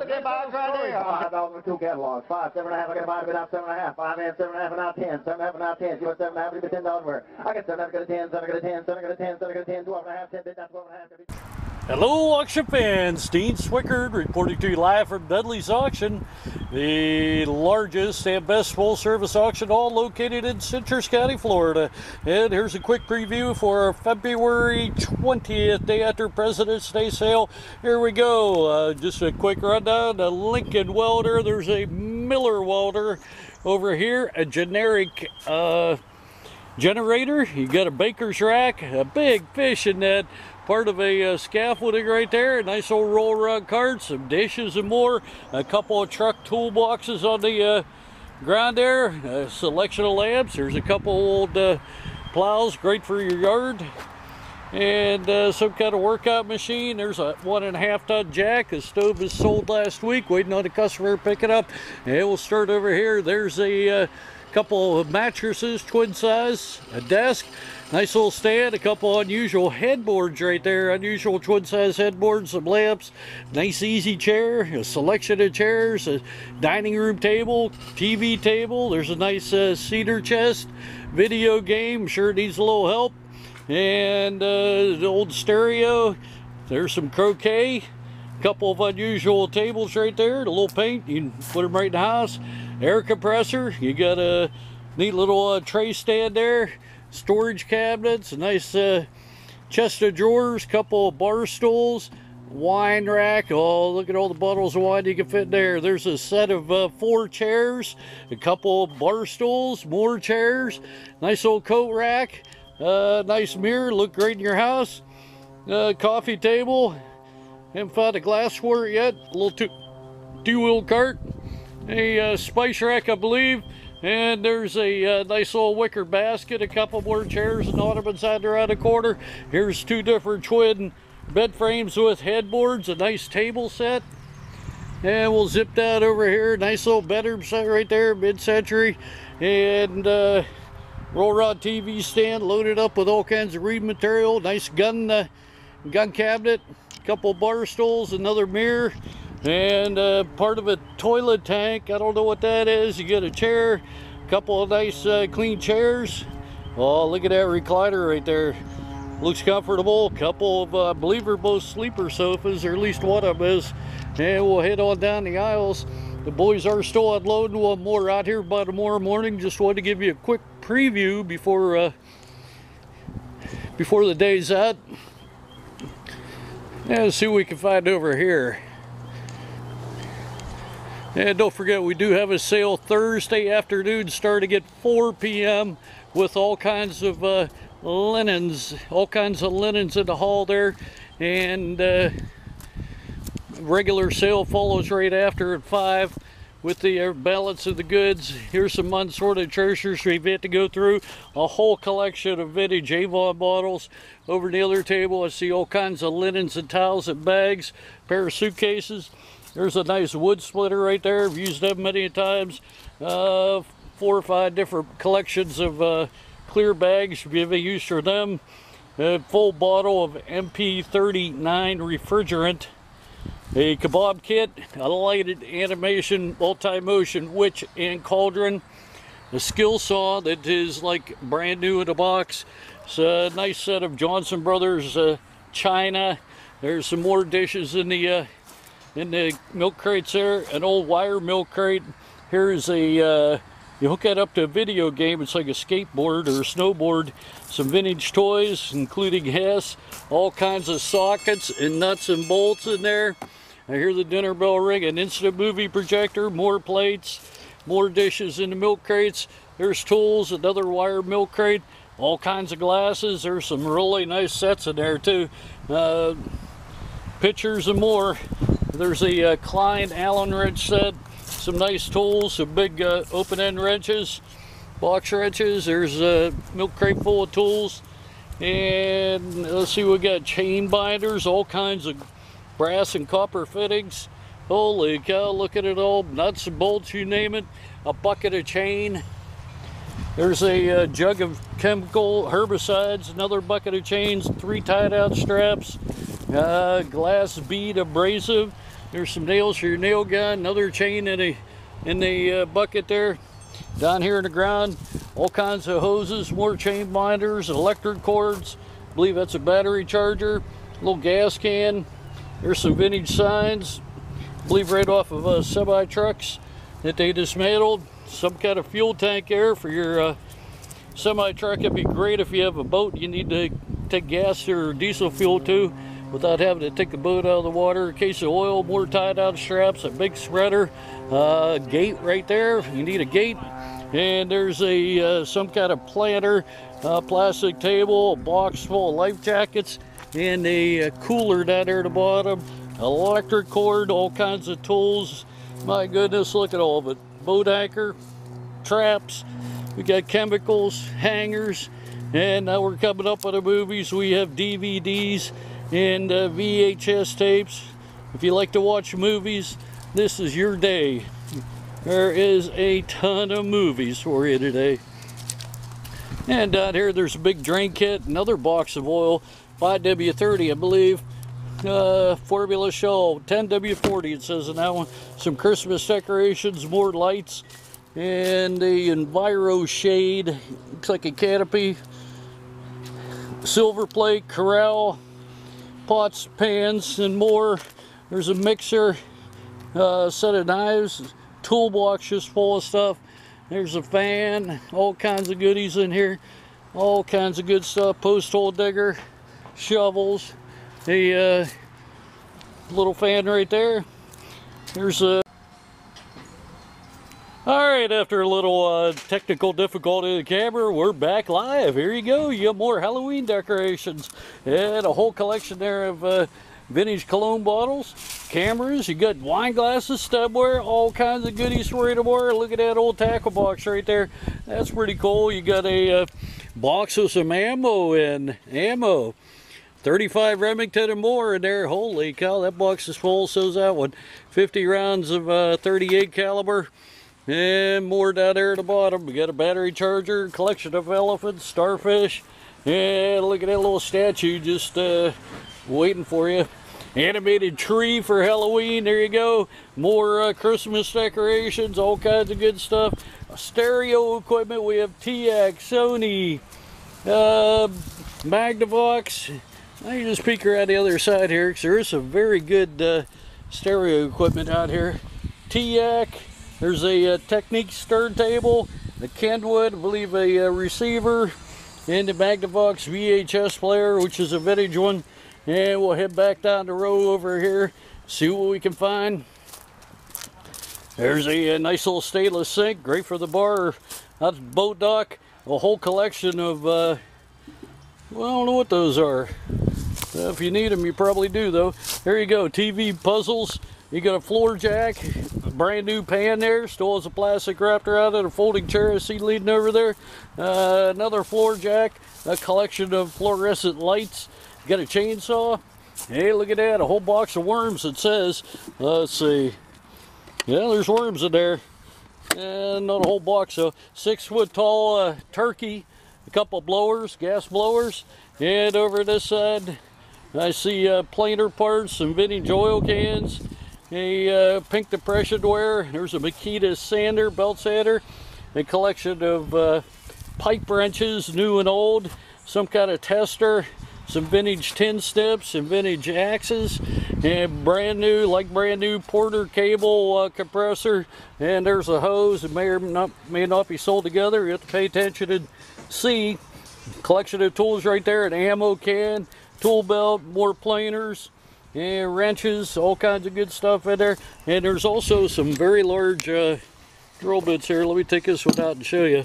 Get by right there. Hot dog with 2 catalogs. 5, 7.5. I got a 5, out 7.5. 5 and 7.5 and out 10. 7.5 and out 10. You want 7.5? Leave it $10 where? I got 7.5. I got a 10. 7. I got a 10. 7. I got a 10. 7. I got a 10. 12.5. 10. Bid down 12.5. Hello auction fans, Dean Swickard reporting to you live from Dudley's Auction, the largest and best full service auction, all located in Citrus County, Florida. And here's a quick preview for our February 20th, day after President's Day sale. Here we go, just a quick rundown. A Lincoln welder, there's a Miller welder over here, a generic generator. You got a baker's rack, a big fishing net, part of a scaffolding right there, a nice old roll around cart, some dishes and more, a couple of truck toolboxes on the ground there, a selection of lamps. There's a couple old plows, great for your yard, and some kind of workout machine. There's a 1.5 ton jack. The stove was sold last week, waiting on the customer to pick it up. And we'll start over here. There's a couple of mattresses, twin size, a desk, nice little stand, a couple unusual headboards right there, unusual twin size headboards, some lamps, nice easy chair, a selection of chairs, a dining room table, TV table. There's a nice cedar chest, video game, sure needs a little help, and the old stereo. There's some croquet, a couple of unusual tables right there, a little paint, you can put them right in the house. Air compressor, you got a neat little tray stand there, storage cabinets, a nice chest of drawers, couple of bar stools, wine rack. Oh, look at all the bottles of wine you can fit there. There's a set of 4 chairs, a couple of bar stools, more chairs, nice old coat rack, nice mirror, look great in your house, coffee table. Haven't found a glassware yet, a little two-wheel cart, a spice rack, I believe, and there's a nice little wicker basket, a couple more chairs and ottomans out there around the corner. Here's 2 different twin bed frames with headboards, a nice table set, and we'll zip that over here. Nice little bedroom set right there, mid-century, and roll rod TV stand loaded up with all kinds of reading material. Nice gun cabinet, couple bar stools, another mirror, and part of a toilet tank. I don't know what that is. You get a chair, a couple of nice clean chairs. Oh, look at that recliner right there, looks comfortable. A couple of I believe are both sleeper sofas, or at least one of them is. And we'll head on down the aisles. The boys are still unloading one more out here by tomorrow morning. Just wanted to give you a quick preview before the day's out. And let's see what we can find over here. And don't forget, we do have a sale Thursday afternoon starting at 4 p.m. with all kinds of linens, all kinds of linens in the hall there. And regular sale follows right after at 5 with the balance of the goods. Here's some unsorted treasures we've yet to go through. A whole collection of vintage Avon bottles. Over the other table, I see all kinds of linens and towels and bags, a pair of suitcases. There's a nice wood splitter right there. I've used them many times. 4 or 5 different collections of clear bags if you have a use for them. A full bottle of MP39 refrigerant. A kebab kit, a lighted animation, multi-motion witch and cauldron. A skill saw that is like brand new in the box. It's a nice set of Johnson Brothers china. There's some more dishes in the milk crates there. An old wire milk crate. Here's a you hook that up to a video game. It's like a skateboard or a snowboard. Some vintage toys, including Hess. All kinds of sockets and nuts and bolts in there. I hear the dinner bell ring. An instant movie projector, more plates, more dishes in the milk crates. There's tools, another wire milk crate, all kinds of glasses. There's some really nice sets in there too. Pictures and more. There's a Klein Allen wrench set, some nice tools, some big open-end wrenches, box wrenches. There's a milk crate full of tools. And let's see, we got chain binders, all kinds of brass and copper fittings. Holy cow, look at it all. Nuts and bolts, you name it. A bucket of chain. There's a jug of chemical herbicides, another bucket of chains, 3 tied out straps, glass bead abrasive, There's some nails for your nail gun, another chain in the bucket there. Down here in the ground, all kinds of hoses, more chain binders, electric cords. I believe that's a battery charger, little gas can. There's some vintage signs, I believe right off of semi trucks that they dismantled. Some kind of fuel tank there for your semi truck. It'd be great if you have a boat you need to take gas or diesel fuel to without having to take the boat out of the water. A case of oil, more tied out straps, a big spreader, gate right there. You need a gate. And there's a some kind of planter, plastic table, a box full of life jackets, and a cooler down there at the bottom. Electric cord, all kinds of tools. My goodness, look at all of it. Boat anchor, traps. We got chemicals, hangers, and now we're coming up with the movies. We have DVDs and VHS tapes. If you like to watch movies, this is your day. There is a ton of movies for you today. And down here there's a big drain kit, another box of oil, 5W30 I believe, Formula Shell, 10W40 it says in that one. Some Christmas decorations, more lights, and the Enviro shade, looks like a canopy, silver plate, corral, pots, pans, and more. There's a mixer, set of knives, toolbox just full of stuff. There's a fan, all kinds of goodies in here, all kinds of good stuff. Post hole digger, shovels, a little fan right there. There's a Alright, after a little technical difficulty in the camera, we're back live. Here you go. You have more Halloween decorations and a whole collection there of vintage cologne bottles, cameras. You got wine glasses, stemware, all kinds of goodies for you tomorrow. Look at that old tackle box right there. That's pretty cool. You got a box with some ammo and ammo. 35 Remington and more in there. Holy cow, that box is full. So's that one. 50 rounds of 38 caliber. And more down there at the bottom. We got a battery charger, collection of elephants, starfish. And look at that little statue just waiting for you. Animated tree for Halloween. There you go. More Christmas decorations, all kinds of good stuff. Stereo equipment. We have TX, Sony, Magnavox. Now you just peek around the other side here because there is some very good stereo equipment out here. TX. There's a Technique stern table, the Kenwood, I believe a receiver, and the Magnavox VHS player, which is a vintage one. And we'll head back down the road over here, see what we can find. There's a nice little stainless sink, great for the bar, that's boat dock. A whole collection of, well, I don't know what those are. If you need them, you probably do though. There you go, TV puzzles. You got a floor jack, a brand new pan there, still has a plastic wrapped around it, a folding chair I see leading over there. Another floor jack, a collection of fluorescent lights. You got a chainsaw. Hey, look at that, a whole box of worms it says. Let's see. Yeah, there's worms in there. And not a whole box, so 6 foot tall turkey, a couple blowers, gas blowers. And over this side, I see planer parts, some vintage oil cans. A pink depression wear. There's a Makita sander, belt sander, a collection of pipe wrenches, new and old, some kind of tester, some vintage tin snips, some vintage axes, and brand new Porter cable compressor. And there's a hose that may or may not be sold together. You have to pay attention and see. Collection of tools right there, an ammo can, tool belt, more planers, and wrenches, all kinds of good stuff in there. And there's also some very large drill bits here. Let me take this one out and show you.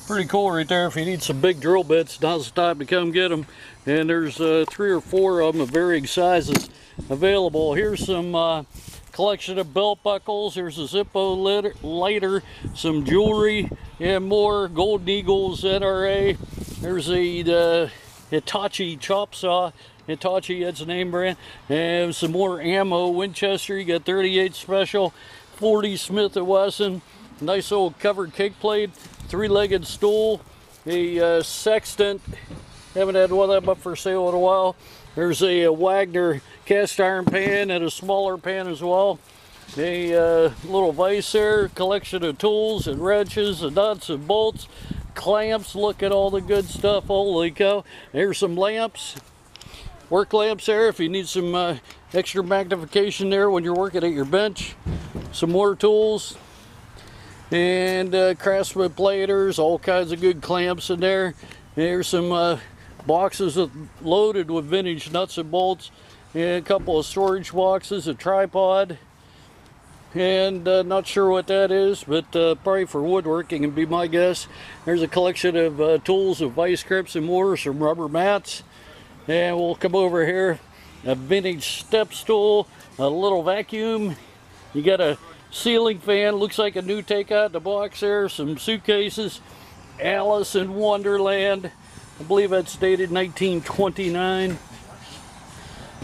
Pretty cool right there. If you need some big drill bits, now's the time to come get them. And there's 3 or 4 of them of varying sizes available. Here's some collection of belt buckles. There's a Zippo lighter, some jewelry, and more. Golden Eagles NRA. There's a Hitachi chop saw. Hitachi, that's the name brand. And some more ammo. Winchester, you got 38 special, 40 Smith & Wesson. Nice old covered kick plate, 3-legged stool, a sextant. Haven't had one of them up for sale in a while. There's a Wagner cast iron pan and a smaller pan as well. A little vise there, collection of tools and wrenches and nuts and bolts, clamps. Look at all the good stuff. Holy cow. There's some lamps, work lamps there if you need some extra magnification there when you're working at your bench. Some more tools and Craftsman platers, all kinds of good clamps in there. There's some boxes loaded with vintage nuts and bolts, and a couple of storage boxes, a tripod, and not sure what that is, but probably for woodworking would be my guess. There's a collection of tools of vice grips and more, some rubber mats, and we'll come over here. A vintage step stool, a little vacuum. You got a ceiling fan, looks like a new take out the box there. Some suitcases, Alice in Wonderland. I believe that's dated 1929.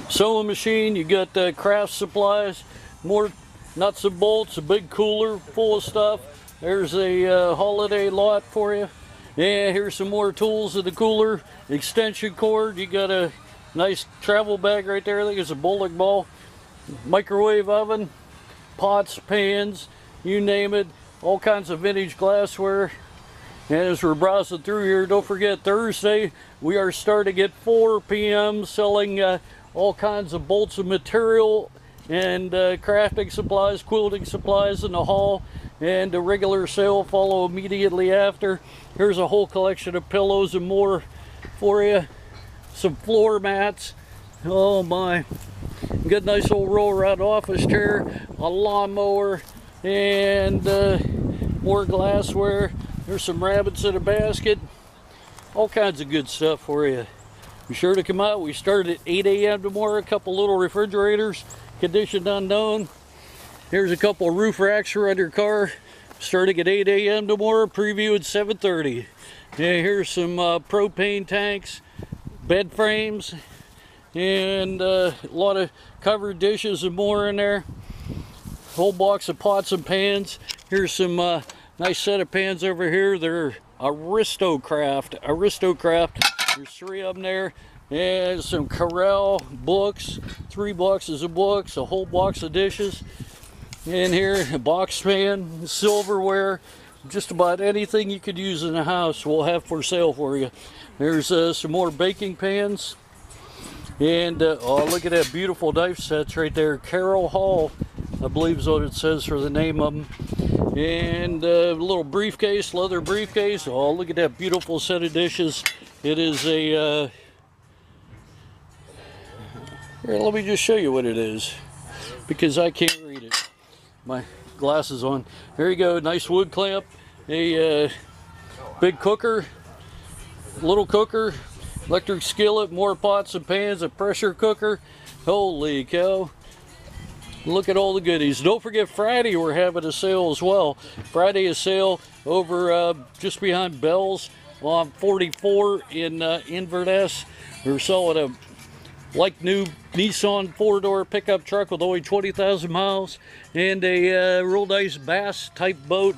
Sewing machine, you got craft supplies, more nuts and bolts, a big cooler full of stuff. There's a holiday lot for you. Yeah, here's some more tools in the cooler. Extension cord, you got a nice travel bag right there. I think it's a bowling ball. Microwave oven, pots, pans, you name it. All kinds of vintage glassware. And as we're browsing through here, don't forget Thursday, we are starting at 4 p.m. selling all kinds of bolts of material and crafting supplies, quilting supplies in the hall, and the regular sale follow immediately after. Here's a whole collection of pillows and more for you. Some floor mats. Oh my. Good nice old roll around office chair, a lawnmower, and more glassware. There's some rabbits in a basket. All kinds of good stuff for you. Be sure to come out. We start at 8 a.m. tomorrow. A couple little refrigerators, condition unknown. Here's a couple of roof racks around your car, starting at 8 a.m. tomorrow. Preview at 7:30. And here's some propane tanks, bed frames, and a lot of covered dishes and more in there. Whole box of pots and pans. Here's some nice set of pans over here. They're Aristocraft. There's 3 of them there. And some Corel books, 3 boxes of books, a whole box of dishes. And here, a box pan, silverware, just about anything you could use in the house we'll have for sale for you. There's some more baking pans. And oh, look at that beautiful knife sets right there. Carol Hall, I believe is what it says for the name of them. And a little briefcase, leather briefcase. Oh, look at that beautiful set of dishes. It is a, here, let me just show you what it is, because I can't read it. My glasses on. There you go, nice wood clamp. A big cooker, little cooker, electric skillet, more pots and pans, a pressure cooker. Holy cow. Look at all the goodies. Don't forget Friday we're having a sale as well. Friday is sale over just behind Bell's on 44 in Inverness. We're selling a like new Nissan 4-door pickup truck with only 20,000 miles and a real nice bass type boat.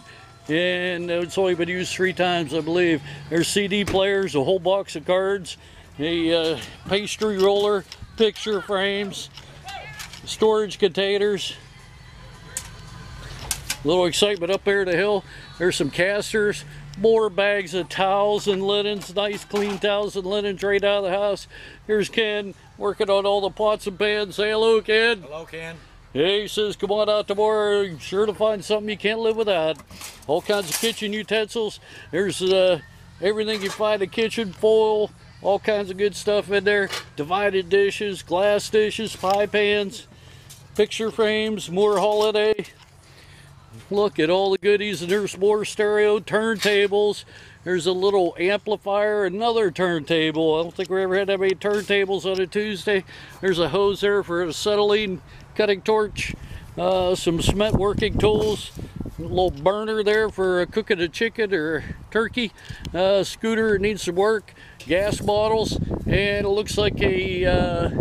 And it's only been used 3 times, I believe. There's CD players, a whole box of cards, a pastry roller, picture frames, storage containers. A little excitement up there the hill. There's some casters, more bags of towels and linens, nice clean towels and linens right out of the house. Here's Ken working on all the pots and pans. Say hello, Ken. Hello, Ken. Hey, he says, come on out tomorrow. You're sure to find something you can't live without. All kinds of kitchen utensils. There's everything you find in the kitchen, foil, all kinds of good stuff in there. Divided dishes, glass dishes, pie pans, picture frames, more holiday. Look at all the goodies, and there's more stereo turntables. There's a little amplifier, another turntable. I don't think we ever had that many turntables on a Tuesday. There's a hose there for a acetylene cutting torch, some cement working tools, a little burner there for cooking a chicken or turkey, scooter needs some work, gas bottles, and it looks like a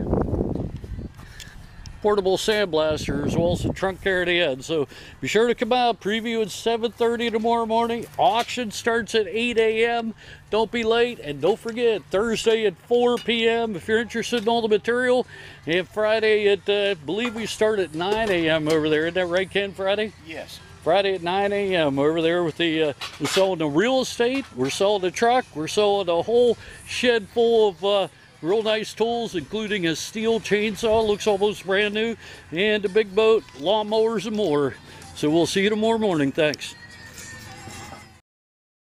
portable sandblaster, as well as the trunk care at the end. So be sure to come out. Preview at 7:30 tomorrow morning. Auction starts at 8 a.m. Don't be late, and don't forget, Thursday at 4 p.m. if you're interested in all the material, and Friday at, I believe we start at 9 a.m. over there. Isn't that right, Ken, Friday? Yes. Friday at 9 a.m. over there with the, we're selling the real estate, we're selling the truck, we're selling a whole shed full of real nice tools, including a steel chainsaw, looks almost brand new, and a big boat, lawnmowers, and more. So we'll see you tomorrow morning. Thanks.